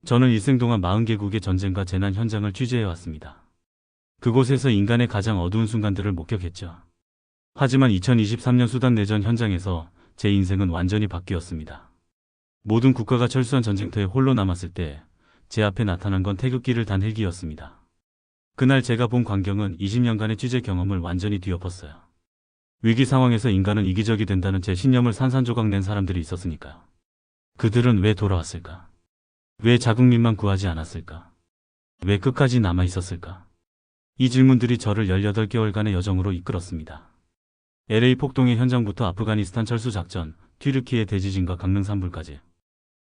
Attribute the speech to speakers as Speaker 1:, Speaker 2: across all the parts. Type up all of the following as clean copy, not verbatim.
Speaker 1: 저는 일생 동안 40개국의 전쟁과 재난 현장을 취재해왔습니다. 그곳에서 인간의 가장 어두운 순간들을 목격했죠. 하지만 2023년 수단 내전 현장에서 제 인생은 완전히 바뀌었습니다. 모든 국가가 철수한 전쟁터에 홀로 남았을 때 제 앞에 나타난 건 태극기를 단 헬기였습니다. 그날 제가 본 광경은 20년간의 취재 경험을 완전히 뒤엎었어요. 위기 상황에서 인간은 이기적이 된다는 제 신념을 산산조각 낸 사람들이 있었으니까요. 그들은 왜 돌아왔을까? 왜 자국민만 구하지 않았을까? 왜 끝까지 남아 있었을까? 이 질문들이 저를 18개월간의 여정으로 이끌었습니다. LA 폭동의 현장부터 아프가니스탄 철수작전, 튀르키예 대지진과 강릉 산불까지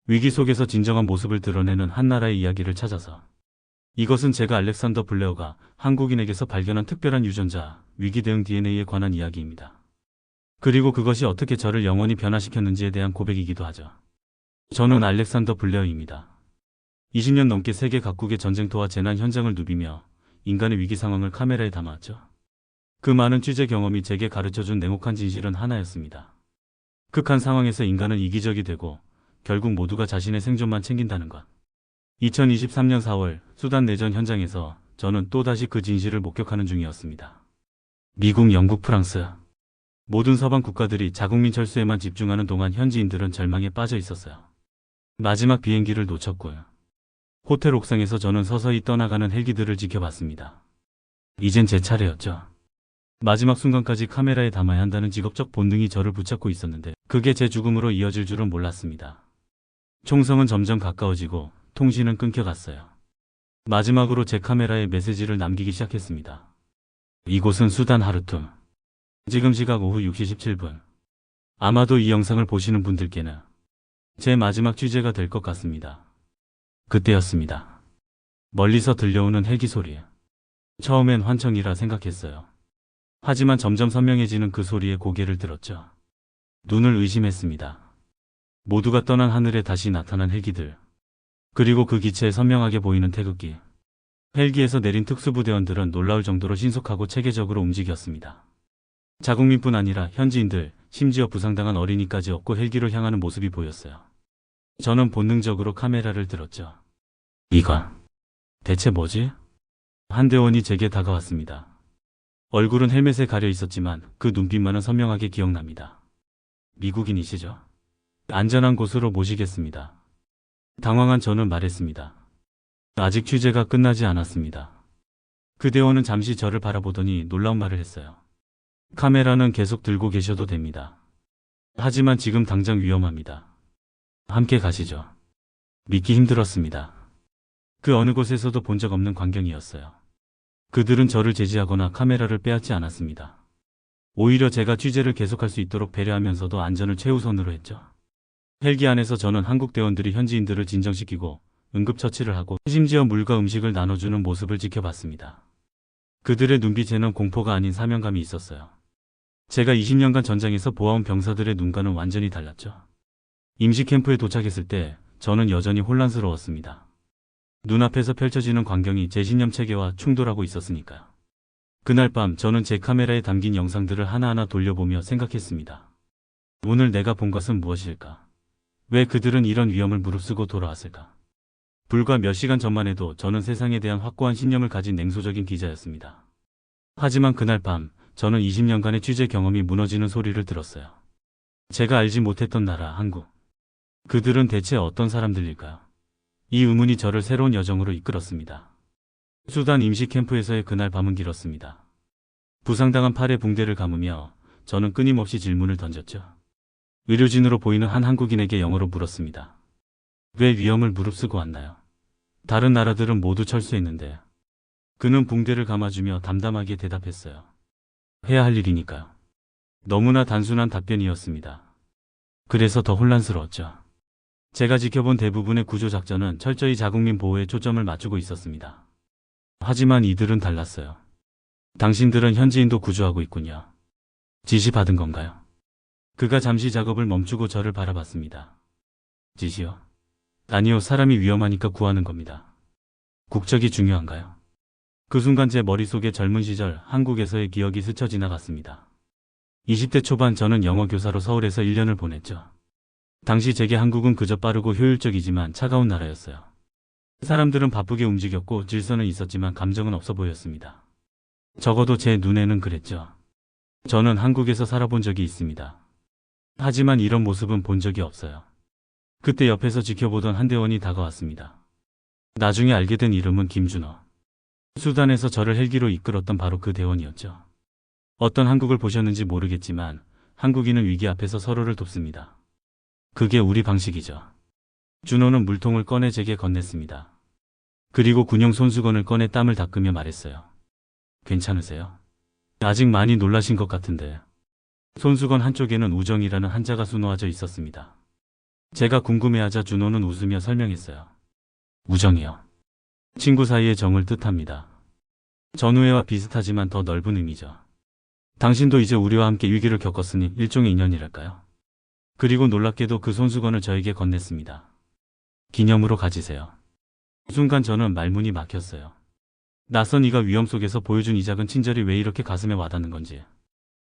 Speaker 1: 위기 속에서 진정한 모습을 드러내는 한 나라의 이야기를 찾아서 이것은 제가 알렉산더 블레어가 한국인에게서 발견한 특별한 유전자, 위기 대응 DNA에 관한 이야기입니다. 그리고 그것이 어떻게 저를 영원히 변화시켰는지에 대한 고백이기도 하죠. 저는 알렉산더 블레어입니다. 20년 넘게 세계 각국의 전쟁터와 재난 현장을 누비며 인간의 위기 상황을 카메라에 담아왔죠. 그 많은 취재 경험이 제게 가르쳐준 냉혹한 진실은 하나였습니다. 극한 상황에서 인간은 이기적이 되고 결국 모두가 자신의 생존만 챙긴다는 것. 2023년 4월 수단 내전 현장에서 저는 또다시 그 진실을 목격하는 중이었습니다. 미국, 영국, 프랑스 모든 서방 국가들이 자국민 철수에만 집중하는 동안 현지인들은 절망에 빠져 있었어요. 마지막 비행기를 놓쳤고요. 호텔 옥상에서 저는 서서히 떠나가는 헬기들을 지켜봤습니다. 이젠 제 차례였죠. 마지막 순간까지 카메라에 담아야 한다는 직업적 본능이 저를 붙잡고 있었는데 그게 제 죽음으로 이어질 줄은 몰랐습니다. 총성은 점점 가까워지고 통신은 끊겨갔어요. 마지막으로 제 카메라에 메시지를 남기기 시작했습니다. 이곳은 수단 하르툼. 지금 시각 오후 6시 17분. 아마도 이 영상을 보시는 분들께는 제 마지막 취재가 될 것 같습니다. 그때였습니다. 멀리서 들려오는 헬기 소리. 처음엔 환청이라 생각했어요. 하지만 점점 선명해지는 그 소리에 고개를 들었죠. 눈을 의심했습니다. 모두가 떠난 하늘에 다시 나타난 헬기들. 그리고 그 기체에 선명하게 보이는 태극기. 헬기에서 내린 특수부대원들은 놀라울 정도로 신속하고 체계적으로 움직였습니다. 자국민뿐 아니라 현지인들, 심지어 부상당한 어린이까지 업고 헬기로 향하는 모습이 보였어요. 저는 본능적으로 카메라를 들었죠. 이건 대체 뭐지? 한 대원이 제게 다가왔습니다. 얼굴은 헬멧에 가려 있었지만 그 눈빛만은 선명하게 기억납니다. 미국인이시죠? 안전한 곳으로 모시겠습니다. 당황한 저는 말했습니다. 아직 취재가 끝나지 않았습니다. 그 대원은 잠시 저를 바라보더니 놀라운 말을 했어요. 카메라는 계속 들고 계셔도 됩니다. 하지만 지금 당장 위험합니다. 함께 가시죠. 믿기 힘들었습니다. 그 어느 곳에서도 본 적 없는 광경이었어요. 그들은 저를 제지하거나 카메라를 빼앗지 않았습니다. 오히려 제가 취재를 계속할 수 있도록 배려하면서도 안전을 최우선으로 했죠. 헬기 안에서 저는 한국 대원들이 현지인들을 진정시키고 응급처치를 하고 심지어 물과 음식을 나눠주는 모습을 지켜봤습니다. 그들의 눈빛에는 공포가 아닌 사명감이 있었어요. 제가 20년간 전장에서 보아온 병사들의 눈과는 완전히 달랐죠. 임시 캠프에 도착했을 때 저는 여전히 혼란스러웠습니다. 눈앞에서 펼쳐지는 광경이 제 신념 체계와 충돌하고 있었으니까요. 그날 밤 저는 제 카메라에 담긴 영상들을 하나하나 돌려보며 생각했습니다. 오늘 내가 본 것은 무엇일까? 왜 그들은 이런 위험을 무릅쓰고 돌아왔을까? 불과 몇 시간 전만 해도 저는 세상에 대한 확고한 신념을 가진 냉소적인 기자였습니다. 하지만 그날 밤 저는 20년간의 취재 경험이 무너지는 소리를 들었어요. 제가 알지 못했던 나라, 한국. 그들은 대체 어떤 사람들일까요? 이 의문이 저를 새로운 여정으로 이끌었습니다. 수단 임시 캠프에서의 그날 밤은 길었습니다. 부상당한 팔에 붕대를 감으며 저는 끊임없이 질문을 던졌죠. 의료진으로 보이는 한 한국인에게 영어로 물었습니다. 왜 위험을 무릅쓰고 왔나요? 다른 나라들은 모두 철수했는데. 그는 붕대를 감아주며 담담하게 대답했어요. 해야 할 일이니까요. 너무나 단순한 답변이었습니다. 그래서 더 혼란스러웠죠. 제가 지켜본 대부분의 구조작전은 철저히 자국민 보호에 초점을 맞추고 있었습니다. 하지만 이들은 달랐어요. 당신들은 현지인도 구조하고 있군요. 지시받은 건가요? 그가 잠시 작업을 멈추고 저를 바라봤습니다. 지시요? 아니요, 사람이 위험하니까 구하는 겁니다. 국적이 중요한가요? 그 순간 제 머릿속에 젊은 시절 한국에서의 기억이 스쳐 지나갔습니다. 20대 초반 저는 영어 교사로 서울에서 1년을 보냈죠. 당시 제게 한국은 그저 빠르고 효율적이지만 차가운 나라였어요. 사람들은 바쁘게 움직였고 질서는 있었지만 감정은 없어 보였습니다. 적어도 제 눈에는 그랬죠. 저는 한국에서 살아본 적이 있습니다. 하지만 이런 모습은 본 적이 없어요. 그때 옆에서 지켜보던 한 대원이 다가왔습니다. 나중에 알게 된 이름은 김준호. 수단에서 저를 헬기로 이끌었던 바로 그 대원이었죠. 어떤 한국을 보셨는지 모르겠지만 한국인은 위기 앞에서 서로를 돕습니다. 그게 우리 방식이죠. 준호는 물통을 꺼내 제게 건넸습니다. 그리고 군용 손수건을 꺼내 땀을 닦으며 말했어요. 괜찮으세요? 아직 많이 놀라신 것 같은데. 손수건 한쪽에는 우정이라는 한자가 수놓아져 있었습니다. 제가 궁금해하자 준호는 웃으며 설명했어요. 우정이요. 친구 사이의 정을 뜻합니다. 전우애와 비슷하지만 더 넓은 의미죠. 당신도 이제 우리와 함께 위기를 겪었으니 일종의 인연이랄까요? 그리고 놀랍게도 그 손수건을 저에게 건넸습니다. 기념으로 가지세요. 순간 저는 말문이 막혔어요. 낯선 이가 위험 속에서 보여준 이 작은 친절이 왜 이렇게 가슴에 와닿는 건지.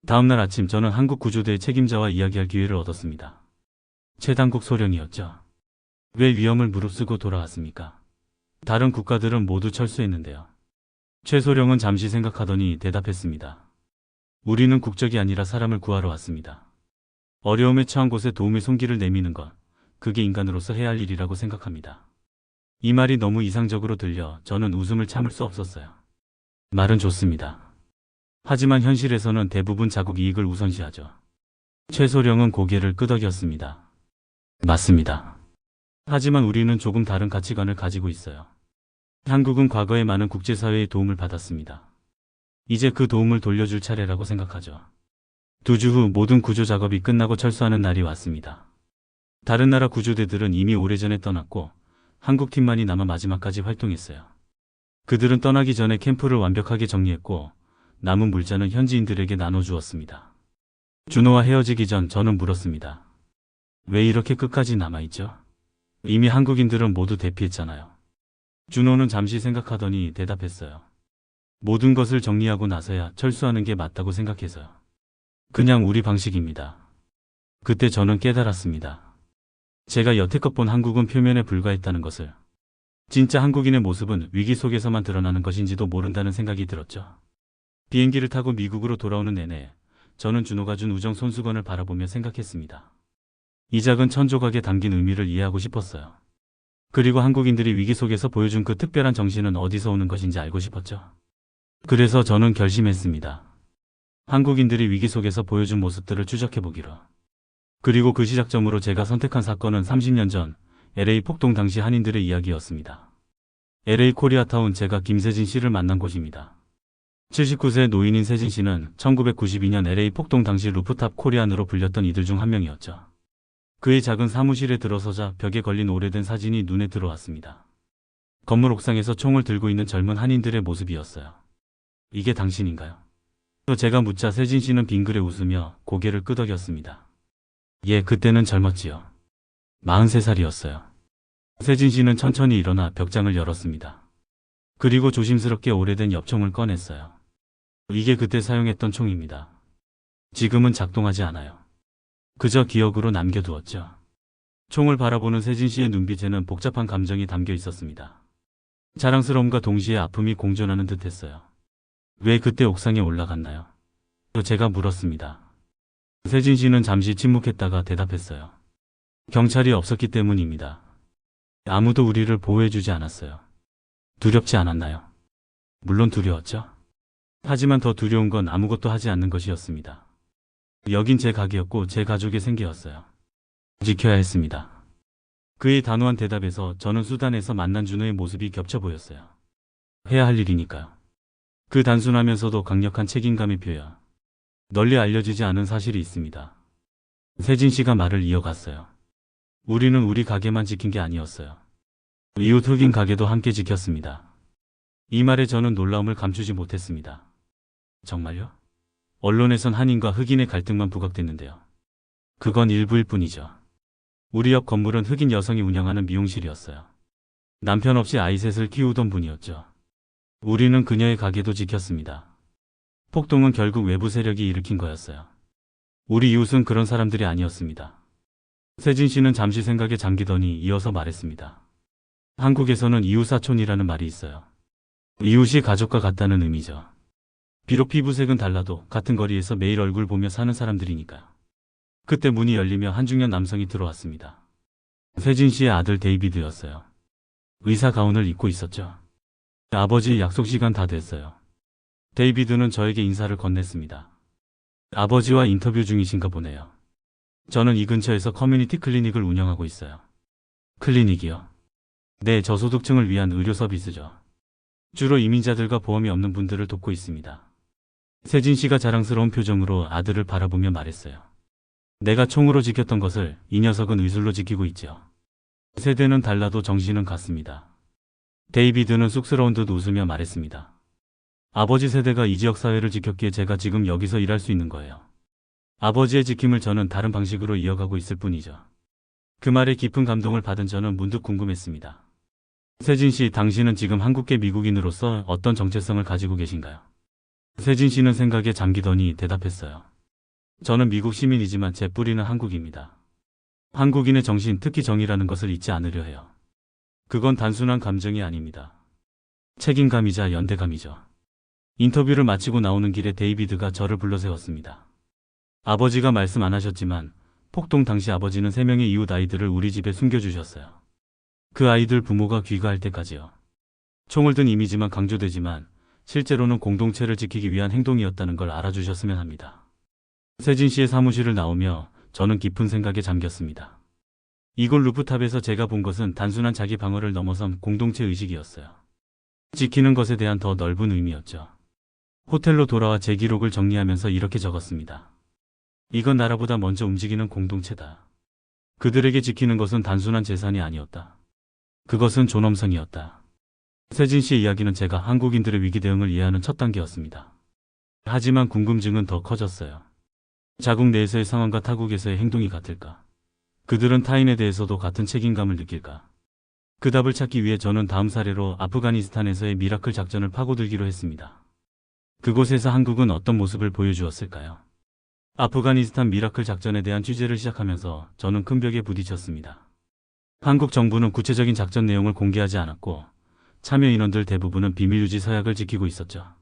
Speaker 1: 다음날 아침 저는 한국 구조대의 책임자와 이야기할 기회를 얻었습니다. 최당국 소령이었죠. 왜 위험을 무릅쓰고 돌아왔습니까? 다른 국가들은 모두 철수했는데요. 최 소령은 잠시 생각하더니 대답했습니다. 우리는 국적이 아니라 사람을 구하러 왔습니다. 어려움에 처한 곳에 도움의 손길을 내미는 것, 그게 인간으로서 해야 할 일이라고 생각합니다. 이 말이 너무 이상적으로 들려 저는 웃음을 참을 수 없었어요. 말은 좋습니다. 하지만 현실에서는 대부분 자국 이익을 우선시하죠. 최 소령은 고개를 끄덕였습니다. 맞습니다. 하지만 우리는 조금 다른 가치관을 가지고 있어요. 한국은 과거에 많은 국제사회의 도움을 받았습니다. 이제 그 도움을 돌려줄 차례라고 생각하죠. 2주 후 모든 구조 작업이 끝나고 철수하는 날이 왔습니다. 다른 나라 구조대들은 이미 오래전에 떠났고 한국 팀만이 남아 마지막까지 활동했어요. 그들은 떠나기 전에 캠프를 완벽하게 정리했고 남은 물자는 현지인들에게 나눠주었습니다. 준호와 헤어지기 전 저는 물었습니다. 왜 이렇게 끝까지 남아있죠? 이미 한국인들은 모두 대피했잖아요. 준호는 잠시 생각하더니 대답했어요. 모든 것을 정리하고 나서야 철수하는 게 맞다고 생각해서요. 그냥 우리 방식입니다. 그때 저는 깨달았습니다. 제가 여태껏 본 한국은 표면에 불과했다는 것을. 진짜 한국인의 모습은 위기 속에서만 드러나는 것인지도 모른다는 생각이 들었죠. 비행기를 타고 미국으로 돌아오는 내내 저는 준호가 준 우정 손수건을 바라보며 생각했습니다. 이 작은 천조각에 담긴 의미를 이해하고 싶었어요. 그리고 한국인들이 위기 속에서 보여준 그 특별한 정신은 어디서 오는 것인지 알고 싶었죠. 그래서 저는 결심했습니다. 한국인들이 위기 속에서 보여준 모습들을 추적해보기로. 그리고 그 시작점으로 제가 선택한 사건은 30년 전 LA 폭동 당시 한인들의 이야기였습니다. LA 코리아타운, 제가 김세진 씨를 만난 곳입니다. 79세 노인인 세진 씨는 1992년 LA 폭동 당시 루프탑 코리안으로 불렸던 이들 중 한 명이었죠. 그의 작은 사무실에 들어서자 벽에 걸린 오래된 사진이 눈에 들어왔습니다. 건물 옥상에서 총을 들고 있는 젊은 한인들의 모습이었어요. 이게 당신인가요? 또 제가 묻자 세진 씨는 빙그레 웃으며 고개를 끄덕였습니다. 예, 그때는 젊었지요. 43살이었어요. 세진 씨는 천천히 일어나 벽장을 열었습니다. 그리고 조심스럽게 오래된 엽총을 꺼냈어요. 이게 그때 사용했던 총입니다. 지금은 작동하지 않아요. 그저 기억으로 남겨두었죠. 총을 바라보는 세진 씨의 눈빛에는 복잡한 감정이 담겨 있었습니다. 자랑스러움과 동시에 아픔이 공존하는 듯했어요. 왜 그때 옥상에 올라갔나요? 제가 물었습니다. 세진 씨는 잠시 침묵했다가 대답했어요. 경찰이 없었기 때문입니다. 아무도 우리를 보호해주지 않았어요. 두렵지 않았나요? 물론 두려웠죠. 하지만 더 두려운 건 아무것도 하지 않는 것이었습니다. 여긴 제 가게였고 제 가족의 생계였어요. 지켜야 했습니다. 그의 단호한 대답에서 저는 수단에서 만난 준호의 모습이 겹쳐 보였어요. 해야 할 일이니까요. 그 단순하면서도 강력한 책임감의 표현. 널리 알려지지 않은 사실이 있습니다. 세진 씨가 말을 이어갔어요. 우리는 우리 가게만 지킨 게 아니었어요. 이웃 흑인 가게도 함께 지켰습니다. 이 말에 저는 놀라움을 감추지 못했습니다. 정말요? 언론에선 한인과 흑인의 갈등만 부각됐는데요. 그건 일부일 뿐이죠. 우리 옆 건물은 흑인 여성이 운영하는 미용실이었어요. 남편 없이 아이 셋을 키우던 분이었죠. 우리는 그녀의 가게도 지켰습니다. 폭동은 결국 외부 세력이 일으킨 거였어요. 우리 이웃은 그런 사람들이 아니었습니다. 세진 씨는 잠시 생각에 잠기더니 이어서 말했습니다. 한국에서는 이웃사촌이라는 말이 있어요. 이웃이 가족과 같다는 의미죠. 비록 피부색은 달라도 같은 거리에서 매일 얼굴 보며 사는 사람들이니까요. 그때 문이 열리며 한중년 남성이 들어왔습니다. 세진 씨의 아들 데이비드였어요. 의사 가운을 입고 있었죠. 아버지 약속 시간 다 됐어요. 데이비드는 저에게 인사를 건넸습니다. 아버지와 인터뷰 중이신가 보네요. 저는 이 근처에서 커뮤니티 클리닉을 운영하고 있어요. 클리닉이요? 네, 저소득층을 위한 의료 서비스죠. 주로 이민자들과 보험이 없는 분들을 돕고 있습니다. 세진 씨가 자랑스러운 표정으로 아들을 바라보며 말했어요. 내가 총으로 지켰던 것을 이 녀석은 의술로 지키고 있죠. 세대는 달라도 정신은 같습니다. 데이비드는 쑥스러운 듯 웃으며 말했습니다. 아버지 세대가 이 지역 사회를 지켰기에 제가 지금 여기서 일할 수 있는 거예요. 아버지의 지킴을 저는 다른 방식으로 이어가고 있을 뿐이죠. 그 말에 깊은 감동을 받은 저는 문득 궁금했습니다. 세진 씨, 당신은 지금 한국계 미국인으로서 어떤 정체성을 가지고 계신가요? 세진 씨는 생각에 잠기더니 대답했어요. 저는 미국 시민이지만 제 뿌리는 한국입니다. 한국인의 정신, 특히 정의라는 것을 잊지 않으려 해요. 그건 단순한 감정이 아닙니다. 책임감이자 연대감이죠. 인터뷰를 마치고 나오는 길에 데이비드가 저를 불러 세웠습니다. 아버지가 말씀 안 하셨지만 폭동 당시 아버지는 3명의 이웃 아이들을 우리 집에 숨겨주셨어요. 그 아이들 부모가 귀가할 때까지요. 총을 든 이미지만 강조되지만 실제로는 공동체를 지키기 위한 행동이었다는 걸 알아주셨으면 합니다. 세진 씨의 사무실을 나오며 저는 깊은 생각에 잠겼습니다. 이곳 루프탑에서 제가 본 것은 단순한 자기 방어를 넘어선 공동체 의식이었어요. 지키는 것에 대한 더 넓은 의미였죠. 호텔로 돌아와 제 기록을 정리하면서 이렇게 적었습니다. 이건 나라보다 먼저 움직이는 공동체다. 그들에게 지키는 것은 단순한 재산이 아니었다. 그것은 존엄성이었다. 세진 씨의 이야기는 제가 한국인들의 위기 대응을 이해하는 첫 단계였습니다. 하지만 궁금증은 더 커졌어요. 자국 내에서의 상황과 타국에서의 행동이 같을까? 그들은 타인에 대해서도 같은 책임감을 느낄까? 그 답을 찾기 위해 저는 다음 사례로 아프가니스탄에서의 미라클 작전을 파고들기로 했습니다. 그곳에서 한국은 어떤 모습을 보여주었을까요? 아프가니스탄 미라클 작전에 대한 취재를 시작하면서 저는 큰 벽에 부딪혔습니다. 한국 정부는 구체적인 작전 내용을 공개하지 않았고 참여 인원들 대부분은 비밀유지 서약을 지키고 있었죠.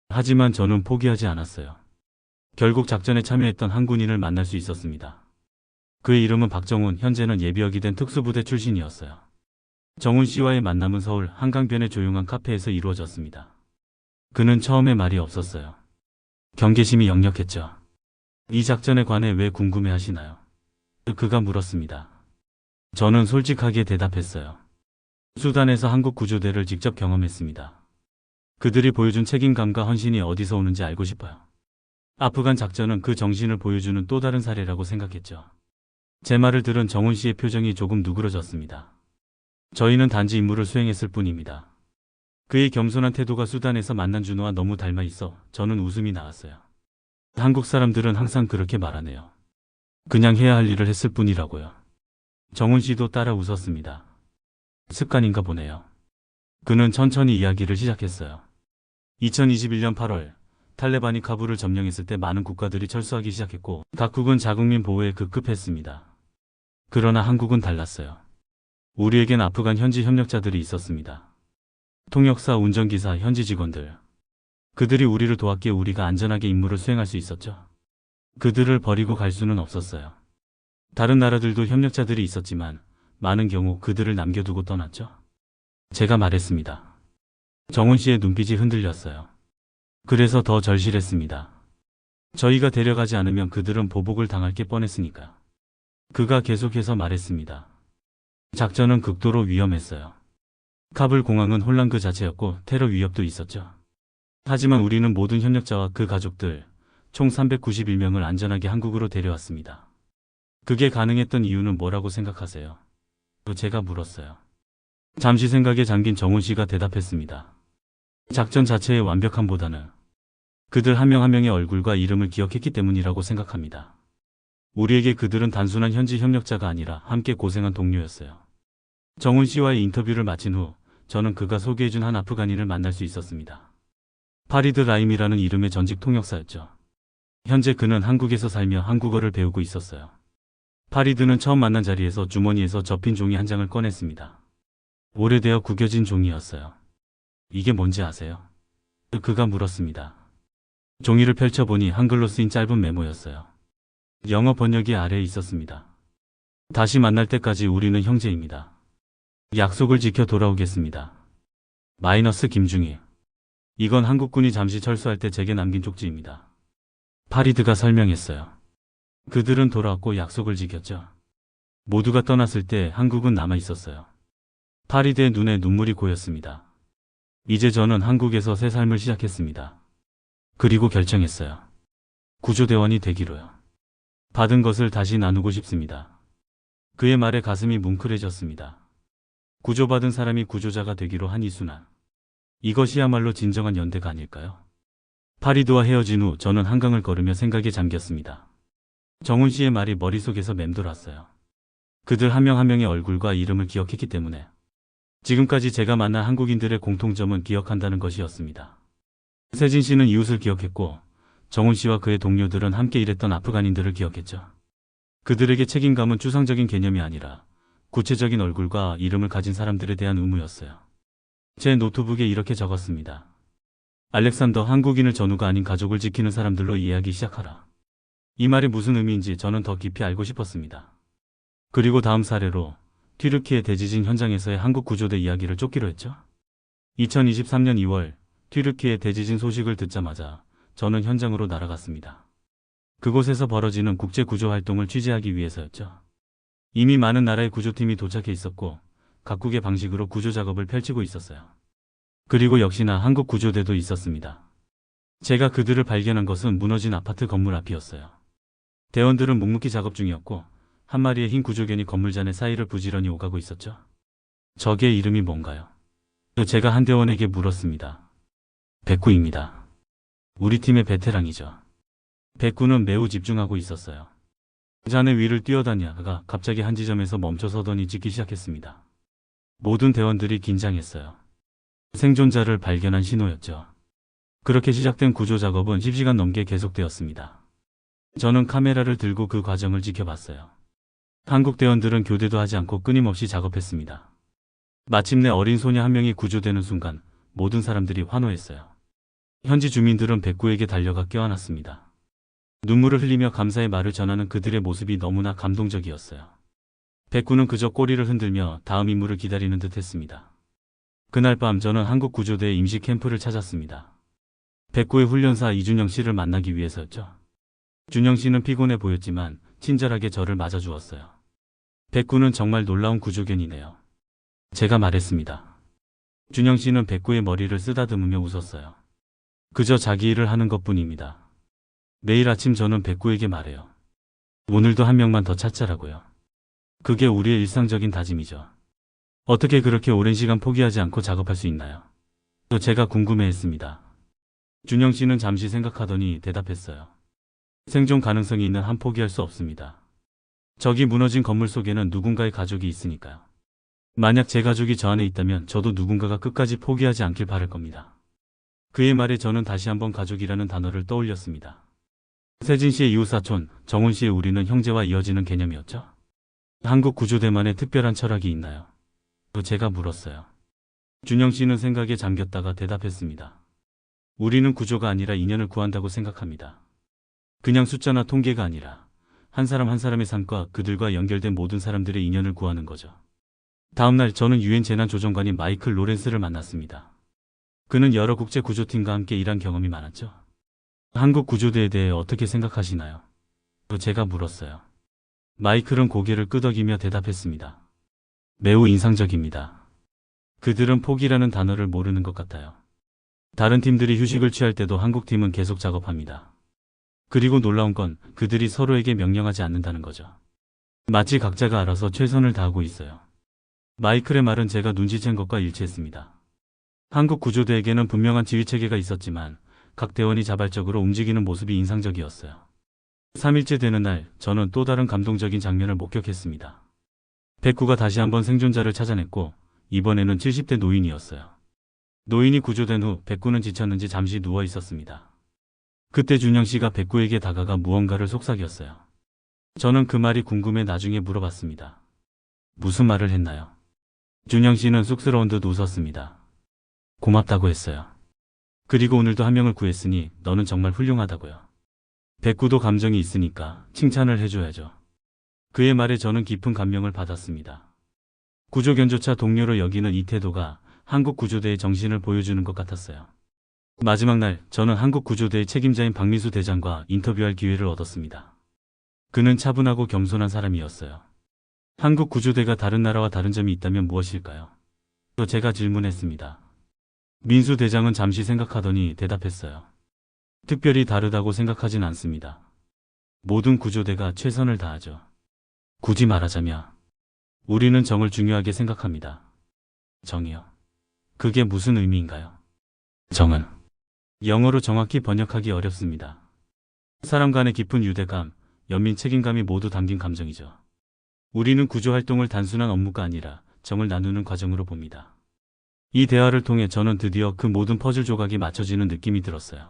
Speaker 1: 하지만 저는 포기하지 않았어요. 결국 작전에 참여했던 한 군인을 만날 수 있었습니다. 그의 이름은 박정훈, 현재는 예비역이 된 특수부대 출신이었어요. 정훈 씨와의 만남은 서울 한강변의 조용한 카페에서 이루어졌습니다. 그는 처음에 말이 없었어요. 경계심이 역력했죠. 이 작전에 관해 왜 궁금해 하시나요? 그가 물었습니다. 저는 솔직하게 대답했어요. 수단에서 한국 구조대를 직접 경험했습니다. 그들이 보여준 책임감과 헌신이 어디서 오는지 알고 싶어요. 아프간 작전은 그 정신을 보여주는 또 다른 사례라고 생각했죠. 제 말을 들은 정훈 씨의 표정이 조금 누그러졌습니다. 저희는 단지 임무를 수행했을 뿐입니다. 그의 겸손한 태도가 수단에서 만난 준호와 너무 닮아 있어 저는 웃음이 나왔어요. 한국 사람들은 항상 그렇게 말하네요. 그냥 해야 할 일을 했을 뿐이라고요. 정훈 씨도 따라 웃었습니다. 습관인가 보네요. 그는 천천히 이야기를 시작했어요. 2021년 8월 탈레반이 카불을 점령했을 때 많은 국가들이 철수하기 시작했고 각국은 자국민 보호에 급급했습니다. 그러나 한국은 달랐어요. 우리에겐 아프간 현지 협력자들이 있었습니다. 통역사, 운전기사, 현지 직원들. 그들이 우리를 도왔기에 우리가 안전하게 임무를 수행할 수 있었죠. 그들을 버리고 갈 수는 없었어요. 다른 나라들도 협력자들이 있었지만 많은 경우 그들을 남겨두고 떠났죠. 제가 말했습니다. 정훈 씨의 눈빛이 흔들렸어요. 그래서 더 절실했습니다. 저희가 데려가지 않으면 그들은 보복을 당할 게 뻔했으니까. 그가 계속해서 말했습니다. 작전은 극도로 위험했어요. 카불 공항은 혼란 그 자체였고 테러 위협도 있었죠. 하지만 우리는 모든 협력자와 그 가족들 총 391명을 안전하게 한국으로 데려왔습니다. 그게 가능했던 이유는 뭐라고 생각하세요? 제가 물었어요. 잠시 생각에 잠긴 정훈 씨가 대답했습니다. 작전 자체의 완벽함보다는 그들 한 명 한 명의 얼굴과 이름을 기억했기 때문이라고 생각합니다. 우리에게 그들은 단순한 현지 협력자가 아니라 함께 고생한 동료였어요. 정훈 씨와의 인터뷰를 마친 후 저는 그가 소개해준 한 아프간인을 만날 수 있었습니다. 파리드 라임이라는 이름의 전직 통역사였죠. 현재 그는 한국에서 살며 한국어를 배우고 있었어요. 파리드는 처음 만난 자리에서 주머니에서 접힌 종이 한 장을 꺼냈습니다. 오래되어 구겨진 종이였어요. 이게 뭔지 아세요? 그가 물었습니다. 종이를 펼쳐보니 한글로 쓰인 짧은 메모였어요. 영어 번역이 아래에 있었습니다. 다시 만날 때까지 우리는 형제입니다. 약속을 지켜 돌아오겠습니다. 마이너스 김중희. 이건 한국군이 잠시 철수할 때 제게 남긴 쪽지입니다. 파리드가 설명했어요. 그들은 돌아왔고 약속을 지켰죠. 모두가 떠났을 때 한국은 남아 있었어요. 파리드의 눈에 눈물이 고였습니다. 이제 저는 한국에서 새 삶을 시작했습니다. 그리고 결정했어요. 구조대원이 되기로요. 받은 것을 다시 나누고 싶습니다. 그의 말에 가슴이 뭉클해졌습니다. 구조받은 사람이 구조자가 되기로 한 이 순간. 이것이야말로 진정한 연대가 아닐까요? 파리드와 헤어진 후 저는 한강을 걸으며 생각에 잠겼습니다. 정훈 씨의 말이 머릿속에서 맴돌았어요. 그들 한 명 한 명의 얼굴과 이름을 기억했기 때문에. 지금까지 제가 만난 한국인들의 공통점은 기억한다는 것이었습니다. 세진 씨는 이웃을 기억했고 정훈 씨와 그의 동료들은 함께 일했던 아프간인들을 기억했죠. 그들에게 책임감은 추상적인 개념이 아니라 구체적인 얼굴과 이름을 가진 사람들에 대한 의무였어요. 제 노트북에 이렇게 적었습니다. 알렉산더, 한국인을 전우가 아닌 가족을 지키는 사람들로 이해하기 시작하라. 이 말이 무슨 의미인지 저는 더 깊이 알고 싶었습니다. 그리고 다음 사례로 튀르키예 대지진 현장에서의 한국 구조대 이야기를 쫓기로 했죠. 2023년 2월 튀르키예 대지진 소식을 듣자마자 저는 현장으로 날아갔습니다. 그곳에서 벌어지는 국제 구조 활동을 취재하기 위해서였죠. 이미 많은 나라의 구조팀이 도착해 있었고 각국의 방식으로 구조 작업을 펼치고 있었어요. 그리고 역시나 한국 구조대도 있었습니다. 제가 그들을 발견한 것은 무너진 아파트 건물 앞이었어요. 대원들은 묵묵히 작업 중이었고 한 마리의 흰 구조견이 건물 잔해 사이를 부지런히 오가고 있었죠. 적의 이름이 뭔가요? 제가 한 대원에게 물었습니다. 백구입니다. 우리 팀의 베테랑이죠. 백구는 매우 집중하고 있었어요. 잔해 위를 뛰어다니다가 갑자기 한 지점에서 멈춰서더니 짖기 시작했습니다. 모든 대원들이 긴장했어요. 생존자를 발견한 신호였죠. 그렇게 시작된 구조 작업은 10시간 넘게 계속되었습니다. 저는 카메라를 들고 그 과정을 지켜봤어요. 한국 대원들은 교대도 하지 않고 끊임없이 작업했습니다. 마침내 어린 소녀 한 명이 구조되는 순간 모든 사람들이 환호했어요. 현지 주민들은 백구에게 달려가 껴안았습니다. 눈물을 흘리며 감사의 말을 전하는 그들의 모습이 너무나 감동적이었어요. 백구는 그저 꼬리를 흔들며 다음 임무를 기다리는 듯 했습니다. 그날 밤 저는 한국 구조대의 임시 캠프를 찾았습니다. 백구의 훈련사 이준영 씨를 만나기 위해서였죠. 준영 씨는 피곤해 보였지만 친절하게 저를 맞아주었어요. 백구는 정말 놀라운 구조견이네요. 제가 말했습니다. 준영 씨는 백구의 머리를 쓰다듬으며 웃었어요. 그저 자기 일을 하는 것뿐입니다. 매일 아침 저는 백구에게 말해요. 오늘도 한 명만 더 찾자라고요. 그게 우리의 일상적인 다짐이죠. 어떻게 그렇게 오랜 시간 포기하지 않고 작업할 수 있나요? 또 제가 궁금해했습니다. 준영 씨는 잠시 생각하더니 대답했어요. 생존 가능성이 있는 한 포기할 수 없습니다. 저기 무너진 건물 속에는 누군가의 가족이 있으니까요. 만약 제 가족이 저 안에 있다면 저도 누군가가 끝까지 포기하지 않길 바랄 겁니다. 그의 말에 저는 다시 한번 가족이라는 단어를 떠올렸습니다. 세진 씨의 이웃사촌, 정훈 씨의 우리는 형제와 이어지는 개념이었죠. 한국 구조대만의 특별한 철학이 있나요? 또 제가 물었어요. 준영 씨는 생각에 잠겼다가 대답했습니다. 우리는 구조가 아니라 인연을 구한다고 생각합니다. 그냥 숫자나 통계가 아니라 한 사람 한 사람의 삶과 그들과 연결된 모든 사람들의 인연을 구하는 거죠. 다음날 저는 유엔 재난조정관인 마이클 로렌스를 만났습니다. 그는 여러 국제 구조팀과 함께 일한 경험이 많았죠. 한국 구조대에 대해 어떻게 생각하시나요? 또 제가 물었어요. 마이클은 고개를 끄덕이며 대답했습니다. 매우 인상적입니다. 그들은 포기라는 단어를 모르는 것 같아요. 다른 팀들이 휴식을 취할 때도 한국 팀은 계속 작업합니다. 그리고 놀라운 건 그들이 서로에게 명령하지 않는다는 거죠. 마치 각자가 알아서 최선을 다하고 있어요. 마이클의 말은 제가 눈치챈 것과 일치했습니다. 한국 구조대에게는 분명한 지휘체계가 있었지만 각 대원이 자발적으로 움직이는 모습이 인상적이었어요. 3일째 되는 날 저는 또 다른 감동적인 장면을 목격했습니다. 백구가 다시 한번 생존자를 찾아냈고 이번에는 70대 노인이었어요. 노인이 구조된 후 백구는 지쳤는지 잠시 누워 있었습니다. 그때 준영 씨가 백구에게 다가가 무언가를 속삭였어요. 저는 그 말이 궁금해 나중에 물어봤습니다. 무슨 말을 했나요? 준영 씨는 쑥스러운 듯 웃었습니다. 고맙다고 했어요. 그리고 오늘도 한 명을 구했으니 너는 정말 훌륭하다고요. 백구도 감정이 있으니까 칭찬을 해줘야죠. 그의 말에 저는 깊은 감명을 받았습니다. 구조견조차 동료로 여기는 이 태도가 한국 구조대의 정신을 보여주는 것 같았어요. 마지막 날 저는 한국 구조대의 책임자인 박민수 대장과 인터뷰할 기회를 얻었습니다. 그는 차분하고 겸손한 사람이었어요. 한국 구조대가 다른 나라와 다른 점이 있다면 무엇일까요? 또 제가 질문했습니다. 민수 대장은 잠시 생각하더니 대답했어요. 특별히 다르다고 생각하진 않습니다. 모든 구조대가 최선을 다하죠. 굳이 말하자면 우리는 정을 중요하게 생각합니다. 정이요. 그게 무슨 의미인가요? 정은 영어로 정확히 번역하기 어렵습니다. 사람 간의 깊은 유대감, 연민 책임감이 모두 담긴 감정이죠. 우리는 구조활동을 단순한 업무가 아니라 정을 나누는 과정으로 봅니다. 이 대화를 통해 저는 드디어 그 모든 퍼즐 조각이 맞춰지는 느낌이 들었어요.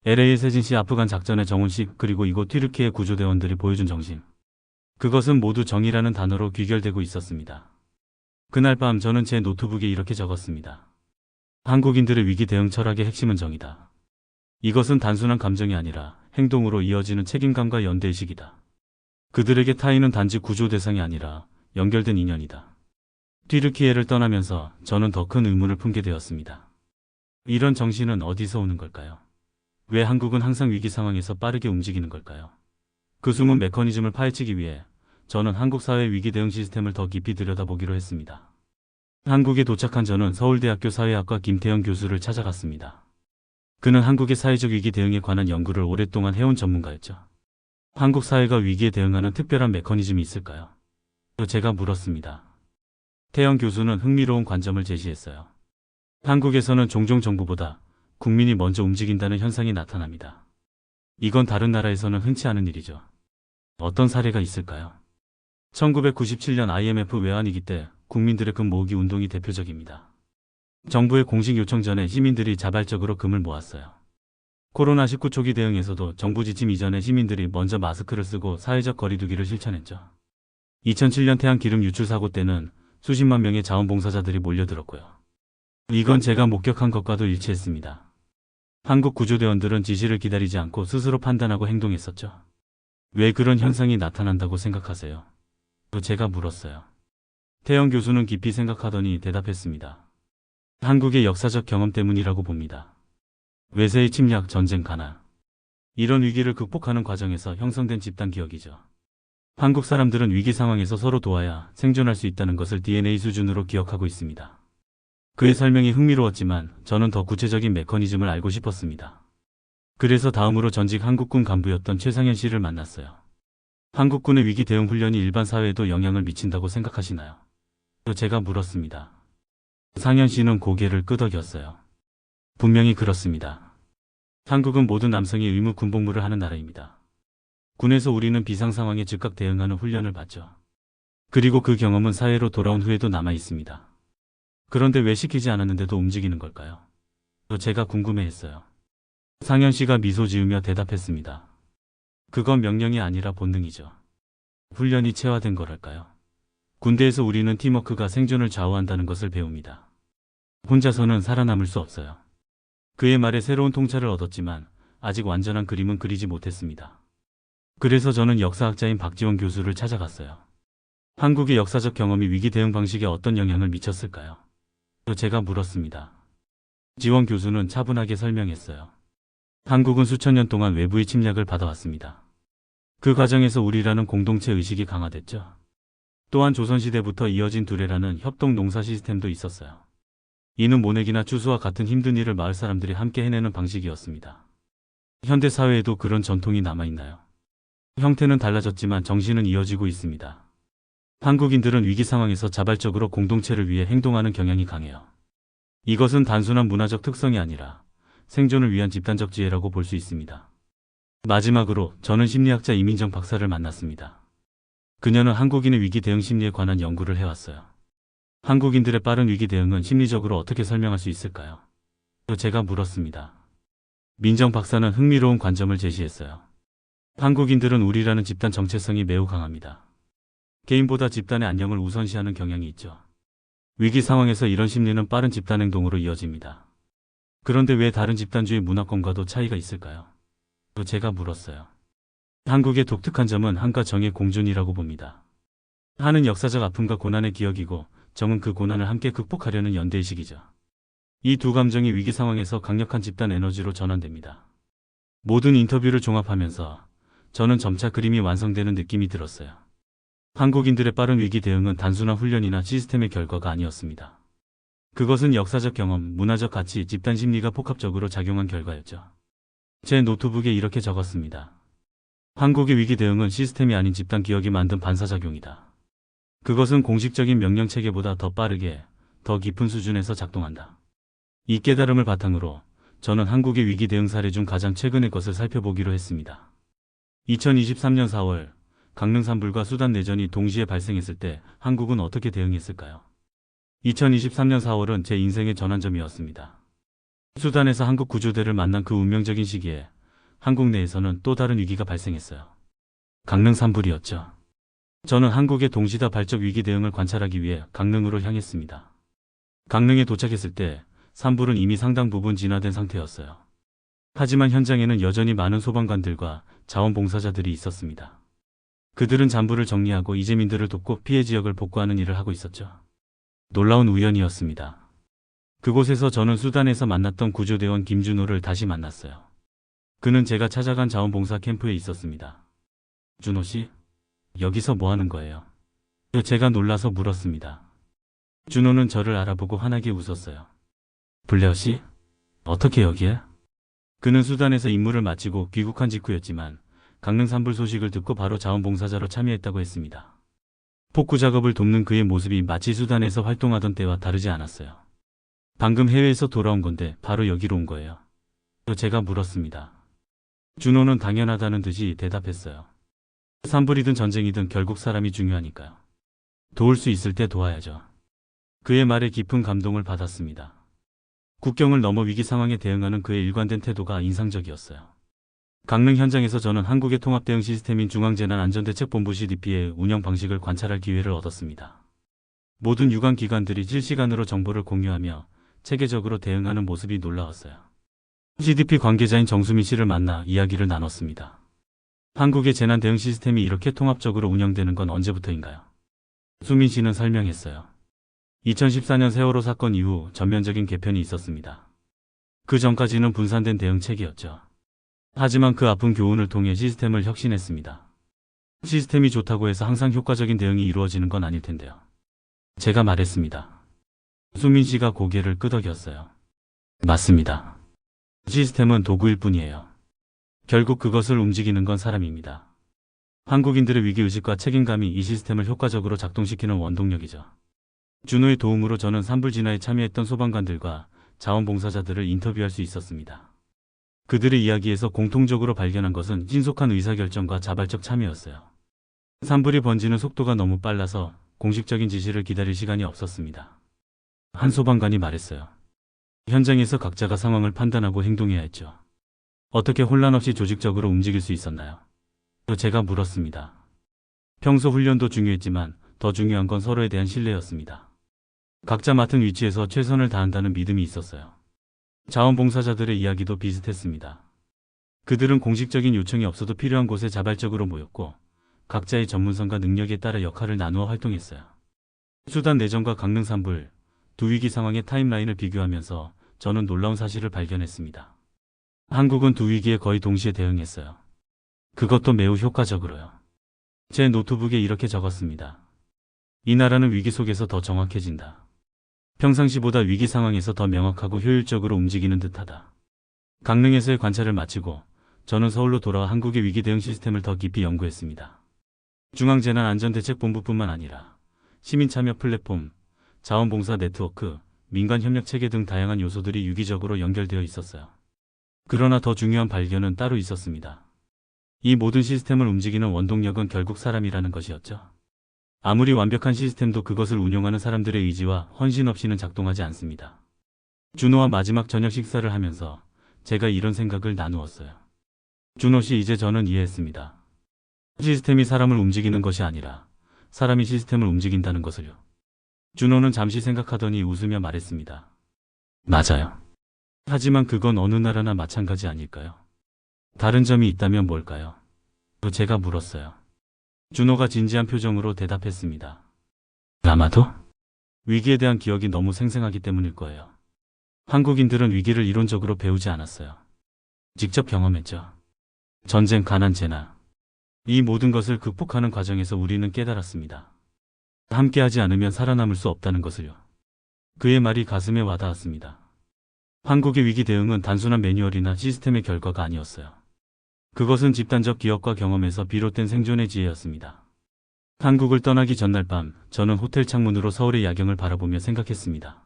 Speaker 1: LA의 세진시 아프간 작전의 정훈씨 그리고 이곳 튀르키예 구조대원들이 보여준 정신. 그것은 모두 정이라는 단어로 귀결되고 있었습니다. 그날 밤 저는 제 노트북에 이렇게 적었습니다. 한국인들의 위기 대응 철학의 핵심은 정이다. 이것은 단순한 감정이 아니라 행동으로 이어지는 책임감과 연대의식이다. 그들에게 타인은 단지 구조 대상이 아니라 연결된 인연이다. 튀르키예를 떠나면서 저는 더 큰 의문을 품게 되었습니다. 이런 정신은 어디서 오는 걸까요? 왜 한국은 항상 위기 상황에서 빠르게 움직이는 걸까요? 그 숨은 메커니즘을 파헤치기 위해 저는 한국 사회 위기 대응 시스템을 더 깊이 들여다보기로 했습니다. 한국에 도착한 저는 서울대학교 사회학과 김태형 교수를 찾아갔습니다. 그는 한국의 사회적 위기 대응에 관한 연구를 오랫동안 해온 전문가였죠. 한국 사회가 위기에 대응하는 특별한 메커니즘이 있을까요? 또 제가 물었습니다. 태형 교수는 흥미로운 관점을 제시했어요. 한국에서는 종종 정부보다 국민이 먼저 움직인다는 현상이 나타납니다. 이건 다른 나라에서는 흔치 않은 일이죠. 어떤 사례가 있을까요? 1997년 IMF 외환위기 때 국민들의 금 모으기 운동이 대표적입니다. 정부의 공식 요청 전에 시민들이 자발적으로 금을 모았어요. 코로나19 초기 대응에서도 정부 지침 이전에 시민들이 먼저 마스크를 쓰고 사회적 거리두기를 실천했죠. 2007년 태양 기름 유출 사고 때는 수십만 명의 자원봉사자들이 몰려들었고요. 이건 제가 목격한 것과도 일치했습니다. 한국 구조대원들은 지시를 기다리지 않고 스스로 판단하고 행동했었죠. 왜 그런 현상이 나타난다고 생각하세요? 또 제가 물었어요. 태영 교수는 깊이 생각하더니 대답했습니다. 한국의 역사적 경험 때문이라고 봅니다. 외세의 침략, 전쟁, 가난. 이런 위기를 극복하는 과정에서 형성된 집단 기억이죠. 한국 사람들은 위기 상황에서 서로 도와야 생존할 수 있다는 것을 DNA 수준으로 기억하고 있습니다. 그의 설명이 흥미로웠지만 저는 더 구체적인 메커니즘을 알고 싶었습니다. 그래서 다음으로 전직 한국군 간부였던 최상현 씨를 만났어요. 한국군의 위기 대응 훈련이 일반 사회에도 영향을 미친다고 생각하시나요? 또 제가 물었습니다. 상현 씨는 고개를 끄덕였어요. 분명히 그렇습니다. 한국은 모든 남성이 의무 군복무를 하는 나라입니다. 군에서 우리는 비상 상황에 즉각 대응하는 훈련을 받죠. 그리고 그 경험은 사회로 돌아온 후에도 남아 있습니다. 그런데 왜 시키지 않았는데도 움직이는 걸까요? 또 제가 궁금해했어요. 상현 씨가 미소 지으며 대답했습니다. 그건 명령이 아니라 본능이죠. 훈련이 체화된 거랄까요? 군대에서 우리는 팀워크가 생존을 좌우한다는 것을 배웁니다. 혼자서는 살아남을 수 없어요. 그의 말에 새로운 통찰을 얻었지만 아직 완전한 그림은 그리지 못했습니다. 그래서 저는 역사학자인 박지원 교수를 찾아갔어요. 한국의 역사적 경험이 위기 대응 방식에 어떤 영향을 미쳤을까요? 또 제가 물었습니다. 지원 교수는 차분하게 설명했어요. 한국은 수천 년 동안 외부의 침략을 받아왔습니다. 그 과정에서 우리라는 공동체 의식이 강화됐죠. 또한 조선시대부터 이어진 두레라는 협동 농사 시스템도 있었어요. 이는 모내기나 추수와 같은 힘든 일을 마을 사람들이 함께 해내는 방식이었습니다. 현대 사회에도 그런 전통이 남아있나요? 형태는 달라졌지만 정신은 이어지고 있습니다. 한국인들은 위기 상황에서 자발적으로 공동체를 위해 행동하는 경향이 강해요. 이것은 단순한 문화적 특성이 아니라 생존을 위한 집단적 지혜라고 볼 수 있습니다. 마지막으로 저는 심리학자 이민정 박사를 만났습니다. 그녀는 한국인의 위기 대응 심리에 관한 연구를 해왔어요. 한국인들의 빠른 위기 대응은 심리적으로 어떻게 설명할 수 있을까요? 또 제가 물었습니다. 민정 박사는 흥미로운 관점을 제시했어요. 한국인들은 우리라는 집단 정체성이 매우 강합니다. 개인보다 집단의 안녕을 우선시하는 경향이 있죠. 위기 상황에서 이런 심리는 빠른 집단 행동으로 이어집니다. 그런데 왜 다른 집단주의 문화권과도 차이가 있을까요? 또 제가 물었어요. 한국의 독특한 점은 한과 정의 공존이라고 봅니다. 한은 역사적 아픔과 고난의 기억이고 정은 그 고난을 함께 극복하려는 연대의식이죠. 이 두 감정이 위기 상황에서 강력한 집단 에너지로 전환됩니다. 모든 인터뷰를 종합하면서 저는 점차 그림이 완성되는 느낌이 들었어요. 한국인들의 빠른 위기 대응은 단순한 훈련이나 시스템의 결과가 아니었습니다. 그것은 역사적 경험, 문화적 가치, 집단 심리가 복합적으로 작용한 결과였죠. 제 노트북에 이렇게 적었습니다. 한국의 위기 대응은 시스템이 아닌 집단 기억이 만든 반사작용이다. 그것은 공식적인 명령 체계보다 더 빠르게, 더 깊은 수준에서 작동한다. 이 깨달음을 바탕으로 저는 한국의 위기 대응 사례 중 가장 최근의 것을 살펴보기로 했습니다. 2023년 4월 강릉 산불과 수단 내전이 동시에 발생했을 때 한국은 어떻게 대응했을까요? 2023년 4월은 제 인생의 전환점이었습니다. 수단에서 한국 구조대를 만난 그 운명적인 시기에 한국 내에서는 또 다른 위기가 발생했어요. 강릉 산불이었죠. 저는 한국의 동시다발적 위기 대응을 관찰하기 위해 강릉으로 향했습니다. 강릉에 도착했을 때 산불은 이미 상당 부분 진화된 상태였어요. 하지만 현장에는 여전히 많은 소방관들과 자원봉사자들이 있었습니다. 그들은 잔불을 정리하고 이재민들을 돕고 피해 지역을 복구하는 일을 하고 있었죠. 놀라운 우연이었습니다. 그곳에서 저는 수단에서 만났던 구조대원 김준호를 다시 만났어요. 그는 제가 찾아간 자원봉사 캠프에 있었습니다. 준호 씨, 여기서 뭐 하는 거예요? 제가 놀라서 물었습니다. 준호는 저를 알아보고 환하게 웃었어요. 블레어 씨? 어떻게 여기에? 그는 수단에서 임무를 마치고 귀국한 직후였지만 강릉 산불 소식을 듣고 바로 자원봉사자로 참여했다고 했습니다. 복구 작업을 돕는 그의 모습이 마치 수단에서 활동하던 때와 다르지 않았어요. 방금 해외에서 돌아온 건데 바로 여기로 온 거예요. 제가 물었습니다. 준호는 당연하다는 듯이 대답했어요. 산불이든 전쟁이든 결국 사람이 중요하니까요. 도울 수 있을 때 도와야죠. 그의 말에 깊은 감동을 받았습니다. 국경을 넘어 위기 상황에 대응하는 그의 일관된 태도가 인상적이었어요. 강릉 현장에서 저는 한국의 통합대응 시스템인 중앙재난안전대책본부 CDP의 운영 방식을 관찰할 기회를 얻었습니다. 모든 유관 기관들이 실시간으로 정보를 공유하며 체계적으로 대응하는 모습이 놀라웠어요. CDP 관계자인 정수민 씨를 만나 이야기를 나눴습니다. 한국의 재난 대응 시스템이 이렇게 통합적으로 운영되는 건 언제부터인가요? 수민 씨는 설명했어요. 2014년 세월호 사건 이후 전면적인 개편이 있었습니다. 그 전까지는 분산된 대응책이었죠. 하지만 그 아픈 교훈을 통해 시스템을 혁신했습니다. 시스템이 좋다고 해서 항상 효과적인 대응이 이루어지는 건 아닐 텐데요. 제가 말했습니다. 수민 씨가 고개를 끄덕였어요. 맞습니다. 시스템은 도구일 뿐이에요. 결국 그것을 움직이는 건 사람입니다. 한국인들의 위기의식과 책임감이 이 시스템을 효과적으로 작동시키는 원동력이죠. 준호의 도움으로 저는 산불 진화에 참여했던 소방관들과 자원봉사자들을 인터뷰할 수 있었습니다. 그들의 이야기에서 공통적으로 발견한 것은 신속한 의사결정과 자발적 참여였어요. 산불이 번지는 속도가 너무 빨라서 공식적인 지시를 기다릴 시간이 없었습니다. 한 소방관이 말했어요. 현장에서 각자가 상황을 판단하고 행동해야 했죠. 어떻게 혼란 없이 조직적으로 움직일 수 있었나요? 또 제가 물었습니다. 평소 훈련도 중요했지만 더 중요한 건 서로에 대한 신뢰였습니다. 각자 맡은 위치에서 최선을 다한다는 믿음이 있었어요. 자원봉사자들의 이야기도 비슷했습니다. 그들은 공식적인 요청이 없어도 필요한 곳에 자발적으로 모였고 각자의 전문성과 능력에 따라 역할을 나누어 활동했어요. 수단 내전과 강릉 산불, 두 위기 상황의 타임라인을 비교하면서 저는 놀라운 사실을 발견했습니다. 한국은 두 위기에 거의 동시에 대응했어요. 그것도 매우 효과적으로요. 제 노트북에 이렇게 적었습니다. 이 나라는 위기 속에서 더 정확해진다. 평상시보다 위기 상황에서 더 명확하고 효율적으로 움직이는 듯하다. 강릉에서의 관찰을 마치고 저는 서울로 돌아와 한국의 위기 대응 시스템을 더 깊이 연구했습니다. 중앙재난안전대책본부뿐만 아니라 시민참여 플랫폼, 자원봉사 네트워크, 민간협력체계 등 다양한 요소들이 유기적으로 연결되어 있었어요. 그러나 더 중요한 발견은 따로 있었습니다. 이 모든 시스템을 움직이는 원동력은 결국 사람이라는 것이었죠. 아무리 완벽한 시스템도 그것을 운용하는 사람들의 의지와 헌신 없이는 작동하지 않습니다. 준호와 마지막 저녁 식사를 하면서 제가 이런 생각을 나누었어요. 준호 씨, 이제 저는 이해했습니다. 시스템이 사람을 움직이는 것이 아니라 사람이 시스템을 움직인다는 것을요. 준호는 잠시 생각하더니 웃으며 말했습니다. 맞아요. 하지만 그건 어느 나라나 마찬가지 아닐까요? 다른 점이 있다면 뭘까요? 제가 물었어요. 준호가 진지한 표정으로 대답했습니다. 아마도 위기에 대한 기억이 너무 생생하기 때문일 거예요. 한국인들은 위기를 이론적으로 배우지 않았어요. 직접 경험했죠. 전쟁, 가난, 재난. 이 모든 것을 극복하는 과정에서 우리는 깨달았습니다. 함께하지 않으면 살아남을 수 없다는 것을요. 그의 말이 가슴에 와닿았습니다. 한국의 위기 대응은 단순한 매뉴얼이나 시스템의 결과가 아니었어요. 그것은 집단적 기억과 경험에서 비롯된 생존의 지혜였습니다. 한국을 떠나기 전날 밤, 저는 호텔 창문으로 서울의 야경을 바라보며 생각했습니다.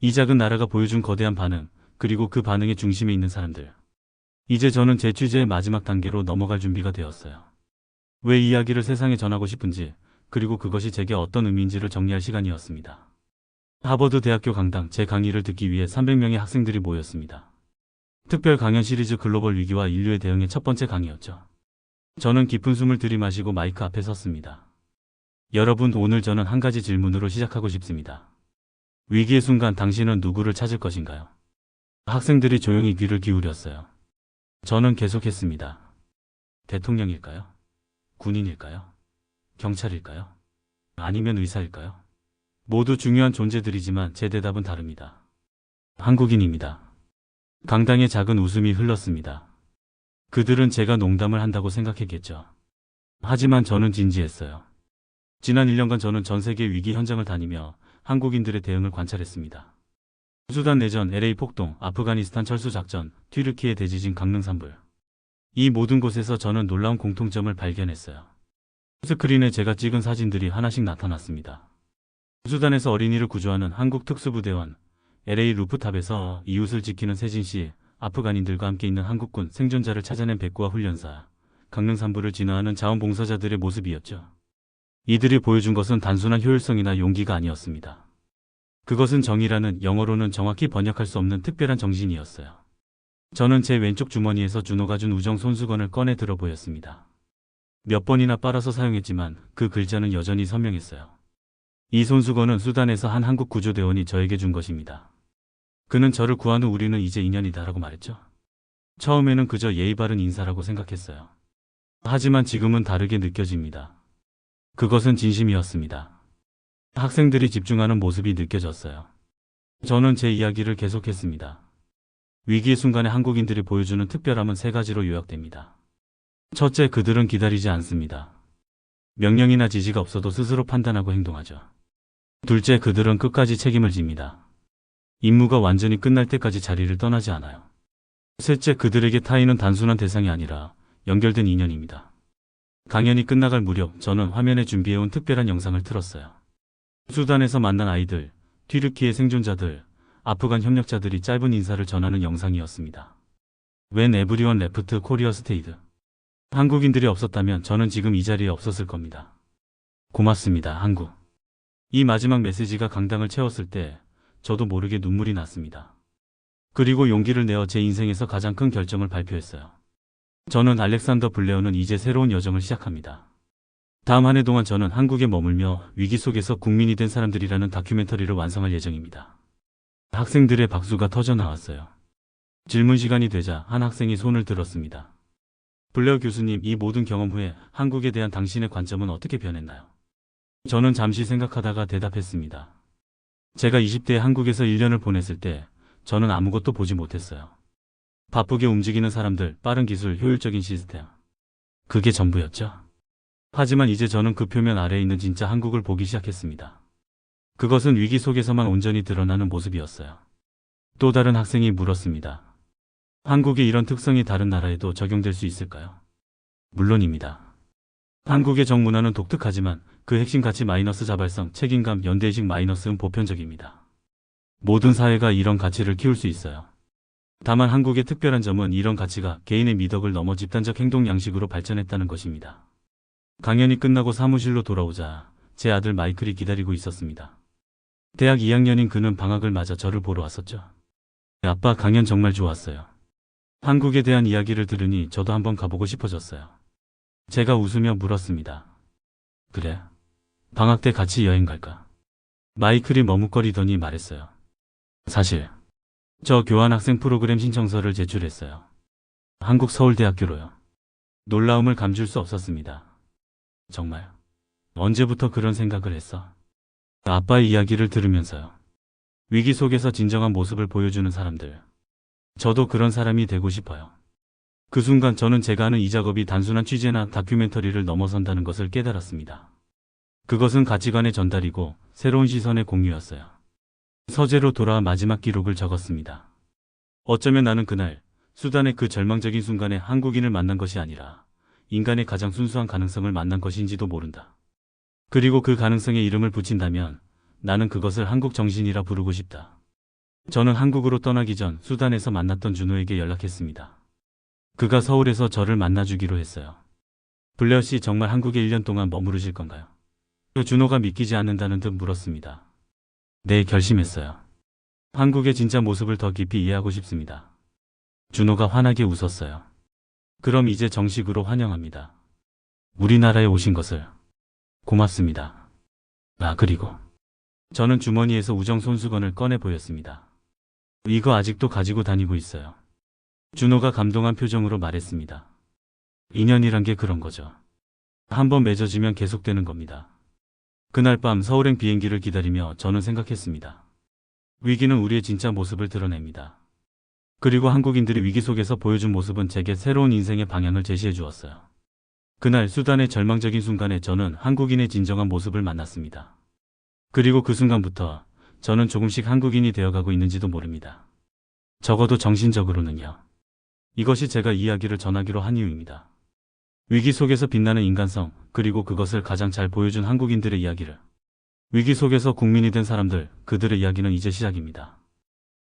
Speaker 1: 이 작은 나라가 보여준 거대한 반응, 그리고 그 반응의 중심에 있는 사람들. 이제 저는 제 취재의 마지막 단계로 넘어갈 준비가 되었어요. 왜 이야기를 세상에 전하고 싶은지, 그리고 그것이 제게 어떤 의미인지를 정리할 시간이었습니다. 하버드 대학교 강당, 제 강의를 듣기 위해 300명의 학생들이 모였습니다. 특별 강연 시리즈 글로벌 위기와 인류의 대응의 첫 번째 강의였죠. 저는 깊은 숨을 들이마시고 마이크 앞에 섰습니다. 여러분, 오늘 저는 한 가지 질문으로 시작하고 싶습니다. 위기의 순간 당신은 누구를 찾을 것인가요? 학생들이 조용히 귀를 기울였어요. 저는 계속했습니다. 대통령일까요? 군인일까요? 경찰일까요? 아니면 의사일까요? 모두 중요한 존재들이지만 제 대답은 다릅니다. 한국인입니다. 강당에 작은 웃음이 흘렀습니다. 그들은 제가 농담을 한다고 생각했겠죠. 하지만 저는 진지했어요. 지난 1년간 저는 전 세계 위기 현장을 다니며 한국인들의 대응을 관찰했습니다. 수단 내전, LA 폭동, 아프가니스탄 철수작전, 튀르키예 대지진, 강릉 산불. 이 모든 곳에서 저는 놀라운 공통점을 발견했어요. 스크린에 제가 찍은 사진들이 하나씩 나타났습니다. 수단에서 어린이를 구조하는 한국 특수부대원, LA 루프탑에서 이웃을 지키는 세진씨, 아프간인들과 함께 있는 한국군 생존자를 찾아낸 백구와 훈련사, 강릉 산불을 진화하는 자원봉사자들의 모습이었죠. 이들이 보여준 것은 단순한 효율성이나 용기가 아니었습니다. 그것은 정의라는, 영어로는 정확히 번역할 수 없는 특별한 정신이었어요. 저는 제 왼쪽 주머니에서 준호가 준 우정 손수건을 꺼내 들어 보였습니다. 몇 번이나 빨아서 사용했지만 그 글자는 여전히 선명했어요. 이 손수건은 수단에서 한 한국 구조대원이 저에게 준 것입니다. 그는 저를 구한 후 우리는 이제 인연이다라고 말했죠. 처음에는 그저 예의 바른 인사라고 생각했어요. 하지만 지금은 다르게 느껴집니다. 그것은 진심이었습니다. 학생들이 집중하는 모습이 느껴졌어요. 저는 제 이야기를 계속했습니다. 위기의 순간에 한국인들이 보여주는 특별함은 세 가지로 요약됩니다. 첫째, 그들은 기다리지 않습니다. 명령이나 지시가 없어도 스스로 판단하고 행동하죠. 둘째, 그들은 끝까지 책임을 집니다. 임무가 완전히 끝날 때까지 자리를 떠나지 않아요. 셋째, 그들에게 타인은 단순한 대상이 아니라 연결된 인연입니다. 강연이 끝나갈 무렵 저는 화면에 준비해온 특별한 영상을 틀었어요. 수단에서 만난 아이들, 튀르키예 생존자들, 아프간 협력자들이 짧은 인사를 전하는 영상이었습니다. When everyone left Korea stayed. 한국인들이 없었다면 저는 지금 이 자리에 없었을 겁니다. 고맙습니다, 한국. 이 마지막 메시지가 강당을 채웠을 때 저도 모르게 눈물이 났습니다. 그리고 용기를 내어 제 인생에서 가장 큰 결정을 발표했어요. 저는 알렉산더 블레어는 이제 새로운 여정을 시작합니다. 다음 한 해 동안 저는 한국에 머물며 위기 속에서 국민이 된 사람들이라는 다큐멘터리를 완성할 예정입니다. 학생들의 박수가 터져 나왔어요. 질문 시간이 되자 한 학생이 손을 들었습니다. 블레어 교수님, 이 모든 경험 후에 한국에 대한 당신의 관점은 어떻게 변했나요? 저는 잠시 생각하다가 대답했습니다. 제가 20대에 한국에서 1년을 보냈을 때 저는 아무것도 보지 못했어요. 바쁘게 움직이는 사람들, 빠른 기술, 효율적인 시스템. 그게 전부였죠. 하지만 이제 저는 그 표면 아래에 있는 진짜 한국을 보기 시작했습니다. 그것은 위기 속에서만 온전히 드러나는 모습이었어요. 또 다른 학생이 물었습니다. 한국의 이런 특성이 다른 나라에도 적용될 수 있을까요? 물론입니다. 한국의 정문화는 독특하지만 그 핵심 가치 마이너스 자발성, 책임감, 연대의식 마이너스는 보편적입니다. 모든 사회가 이런 가치를 키울 수 있어요. 다만 한국의 특별한 점은 이런 가치가 개인의 미덕을 넘어 집단적 행동 양식으로 발전했다는 것입니다. 강연이 끝나고 사무실로 돌아오자 제 아들 마이클이 기다리고 있었습니다. 대학 2학년인 그는 방학을 맞아 저를 보러 왔었죠. 아빠, 강연 정말 좋았어요. 한국에 대한 이야기를 들으니 저도 한번 가보고 싶어졌어요. 제가 웃으며 물었습니다. 그래? 방학 때 같이 여행 갈까? 마이클이 머뭇거리더니 말했어요. 사실 저 교환학생 프로그램 신청서를 제출했어요. 한국 서울대학교로요. 놀라움을 감출 수 없었습니다. 정말 언제부터 그런 생각을 했어? 아빠의 이야기를 들으면서요. 위기 속에서 진정한 모습을 보여주는 사람들. 저도 그런 사람이 되고 싶어요. 그 순간 저는 제가 하는 이 작업이 단순한 취재나 다큐멘터리를 넘어선다는 것을 깨달았습니다. 그것은 가치관의 전달이고 새로운 시선의 공유였어요. 서재로 돌아와 마지막 기록을 적었습니다. 어쩌면 나는 그날 수단의 그 절망적인 순간에 한국인을 만난 것이 아니라 인간의 가장 순수한 가능성을 만난 것인지도 모른다. 그리고 그 가능성에 이름을 붙인다면 나는 그것을 한국 정신이라 부르고 싶다. 저는 한국으로 떠나기 전 수단에서 만났던 준호에게 연락했습니다. 그가 서울에서 저를 만나주기로 했어요. 블레어 씨 정말 한국에 1년 동안 머무르실 건가요? 준호가 믿기지 않는다는 듯 물었습니다. 네, 결심했어요. 한국의 진짜 모습을 더 깊이 이해하고 싶습니다. 준호가 환하게 웃었어요. 그럼 이제 정식으로 환영합니다. 우리나라에 오신 것을. 고맙습니다. 그리고 저는 주머니에서 우정 손수건을 꺼내 보였습니다. 이거 아직도 가지고 다니고 있어요. 준호가 감동한 표정으로 말했습니다. 인연이란 게 그런 거죠. 한번 맺어지면 계속되는 겁니다. 그날 밤 서울행 비행기를 기다리며 저는 생각했습니다. 위기는 우리의 진짜 모습을 드러냅니다. 그리고 한국인들이 위기 속에서 보여준 모습은 제게 새로운 인생의 방향을 제시해 주었어요. 그날 수단의 절망적인 순간에 저는 한국인의 진정한 모습을 만났습니다. 그리고 그 순간부터 저는 조금씩 한국인이 되어가고 있는지도 모릅니다. 적어도 정신적으로는요. 이것이 제가 이야기를 전하기로 한 이유입니다. 위기 속에서 빛나는 인간성, 그리고 그것을 가장 잘 보여준 한국인들의 이야기를. 위기 속에서 국민이 된 사람들, 그들의 이야기는 이제 시작입니다.